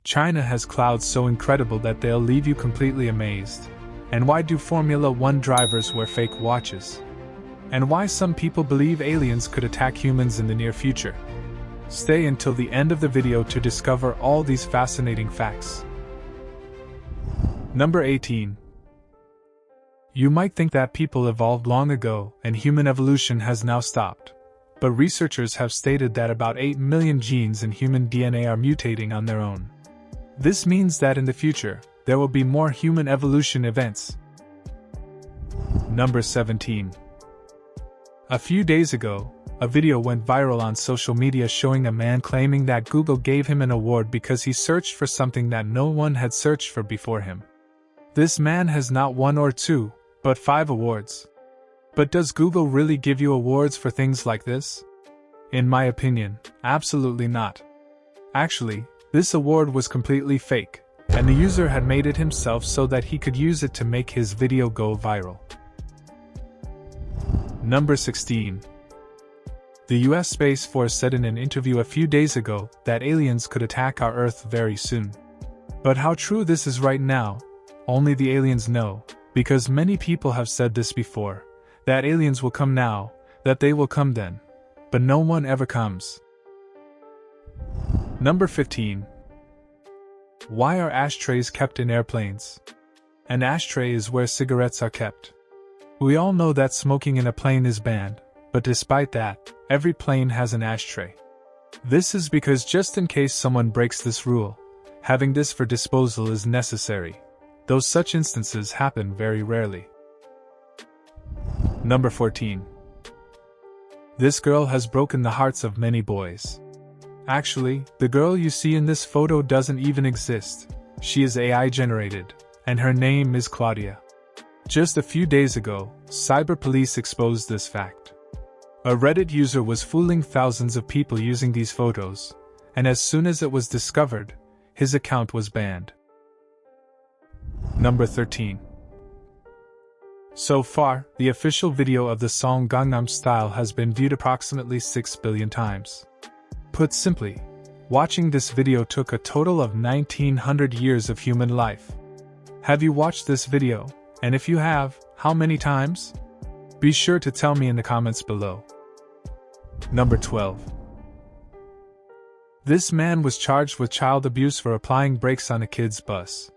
China has clouds so incredible that they'll leave you completely amazed. And why do Formula 1 drivers wear fake watches? And why some people believe aliens could attack humans in the near future? Stay until the end of the video to discover all these fascinating facts. Number 18. You might think that people evolved long ago and human evolution has now stopped. But researchers have stated that about 8 million genes in human DNA are mutating on their own. This means that in the future, there will be more human evolution events. Number 17. A few days ago, a video went viral on social media showing a man claiming that Google gave him an award because he searched for something that no one had searched for before him. This man has not 1 or 2, but 5 awards. But does Google really give you awards for things like this? In my opinion, absolutely not. Actually, this award was completely fake, and the user had made it himself so that he could use it to make his video go viral. Number 16. The US Space Force said in an interview a few days ago that aliens could attack our Earth very soon. But how true this is right now, only the aliens know, because many people have said this before, that aliens will come now, that they will come then, but no one ever comes. Number 15. Why are ashtrays kept in airplanes? An ashtray is where cigarettes are kept. We all know that smoking in a plane is banned, but despite that, every plane has an ashtray. This is because just in case someone breaks this rule, having this for disposal is necessary, though such instances happen very rarely. Number 14. This girl has broken the hearts of many boys. Actually, the girl you see in this photo doesn't even exist. She is AI generated, and her name is Claudia. Just a few days ago, cyber police exposed this fact. A Reddit user was fooling thousands of people using these photos, and as soon as it was discovered, his account was banned. Number 13. So far, the official video of the song Gangnam Style has been viewed approximately 6 billion times. Put simply, watching this video took a total of 1900 years of human life. Have you watched this video? And if you have, how many times? Be sure to tell me in the comments below. Number 12. This man was charged with child abuse for applying brakes on a kid's bus.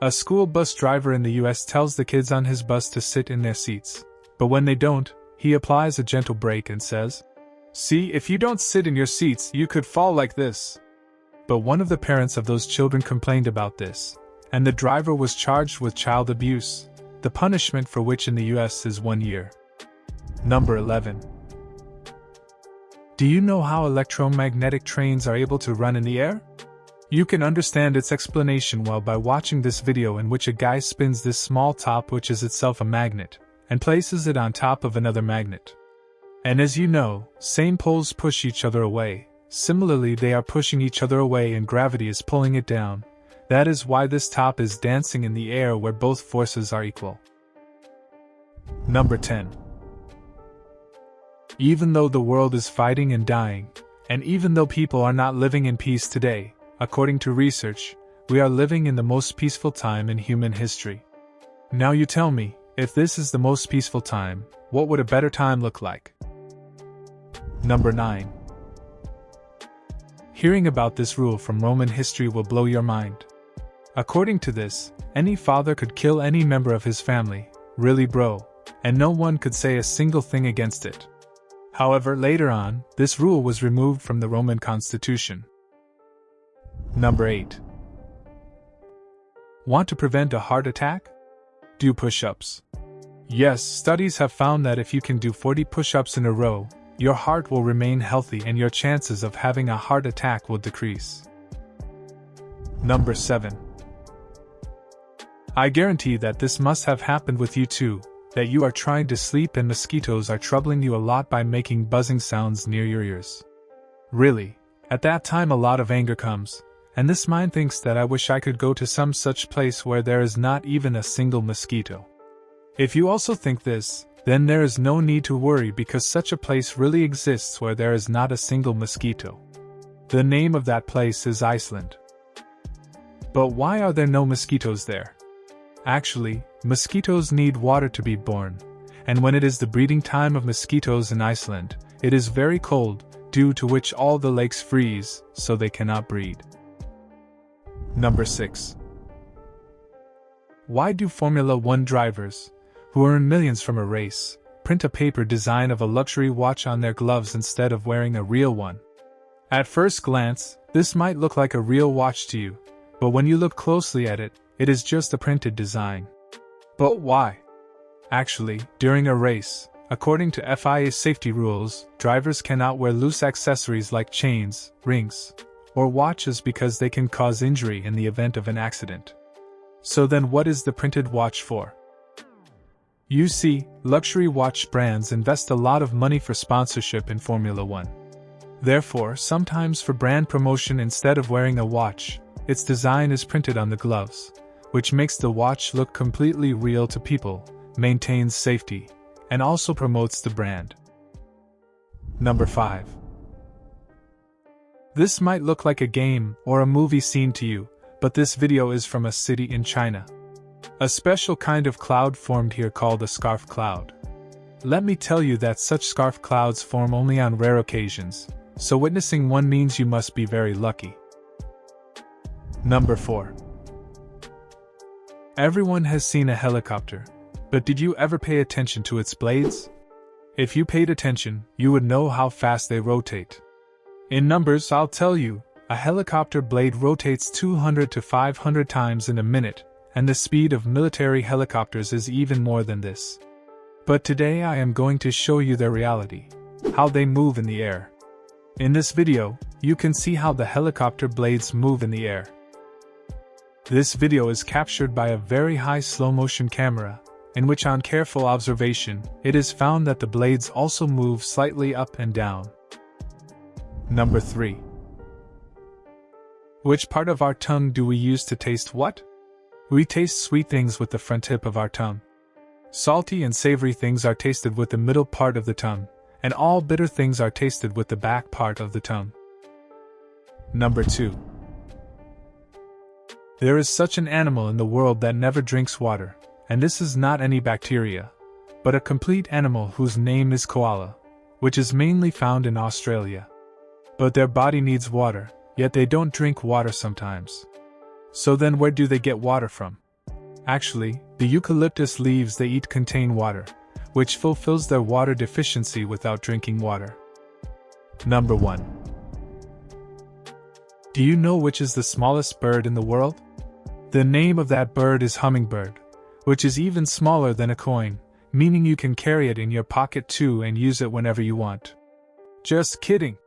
A school bus driver in the US tells the kids on his bus to sit in their seats, but when they don't, he applies a gentle brake and says, "See, if you don't sit in your seats, you could fall like this." But one of the parents of those children complained about this, and the driver was charged with child abuse, the punishment for which in the US is 1 year. Number 11. Do you know how electromagnetic trains are able to run in the air? You can understand its explanation well by watching this video in which a guy spins this small top, which is itself a magnet, and places it on top of another magnet. And as you know, same poles push each other away. Similarly, they are pushing each other away and gravity is pulling it down. That is why this top is dancing in the air where both forces are equal. Number 10. Even though the world is fighting and dying, and even though people are not living in peace today, according to research, we are living in the most peaceful time in human history. Now you tell me, if this is the most peaceful time, what would a better time look like? Number 9. Hearing about this rule from Roman history will blow your mind. According to this, any father could kill any member of his family, really bro, and no one could say a single thing against it. However, later on, this rule was removed from the Roman constitution. Number 8. Want to prevent a heart attack? Do push-ups. Yes, studies have found that if you can do 40 push-ups in a row, your heart will remain healthy and your chances of having a heart attack will decrease. Number 7. I guarantee that this must have happened with you too, that you are trying to sleep and mosquitoes are troubling you a lot by making buzzing sounds near your ears. Really, at that time a lot of anger comes, and this mind thinks that I wish I could go to some such place where there is not even a single mosquito. If you also think this, then there is no need to worry because such a place really exists where there is not a single mosquito. The name of that place is Iceland. But why are there no mosquitoes there? Actually, mosquitoes need water to be born, and when it is the breeding time of mosquitoes in Iceland, it is very cold, due to which all the lakes freeze, so they cannot breed. Number 6. Why do Formula 1 drivers, who earn millions from a race, print a paper design of a luxury watch on their gloves instead of wearing a real one? At first glance, this might look like a real watch to you, but when you look closely at it, it is just a printed design. But why? Actually, during a race, according to FIA safety rules, drivers cannot wear loose accessories like chains, rings, or watches because they can cause injury in the event of an accident. So then what is the printed watch for? You see, luxury watch brands invest a lot of money for sponsorship in Formula 1. Therefore, sometimes for brand promotion instead of wearing a watch, its design is printed on the gloves, which makes the watch look completely real to people, maintains safety, and also promotes the brand. Number 5. This might look like a game or a movie scene to you, but this video is from a city in China. A special kind of cloud formed here called a scarf cloud. Let me tell you that such scarf clouds form only on rare occasions, so witnessing one means you must be very lucky. Number 4. Everyone has seen a helicopter, but did you ever pay attention to its blades? If you paid attention, you would know how fast they rotate. In numbers, I'll tell you, a helicopter blade rotates 200 to 500 times in a minute, and the speed of military helicopters is even more than this. But today I am going to show you their reality, how they move in the air. In this video, you can see how the helicopter blades move in the air. This video is captured by a very high slow-motion camera, in which on careful observation, it is found that the blades also move slightly up and down. Number 3. Which part of our tongue do we use to taste what? We taste sweet things with the front tip of our tongue. Salty and savory things are tasted with the middle part of the tongue, and all bitter things are tasted with the back part of the tongue. Number 2. There is such an animal in the world that never drinks water, and this is not any bacteria, but a complete animal whose name is koala, which is mainly found in Australia. But their body needs water, yet they don't drink water sometimes. So then where do they get water from? Actually, the eucalyptus leaves they eat contain water, which fulfills their water deficiency without drinking water. Number 1. Do you know which is the smallest bird in the world? The name of that bird is hummingbird, which is even smaller than a coin, meaning you can carry it in your pocket too and use it whenever you want. Just kidding!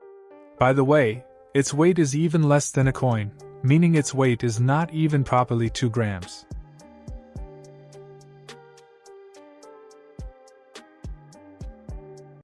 By the way, its weight is even less than a coin, meaning its weight is not even properly 2 grams.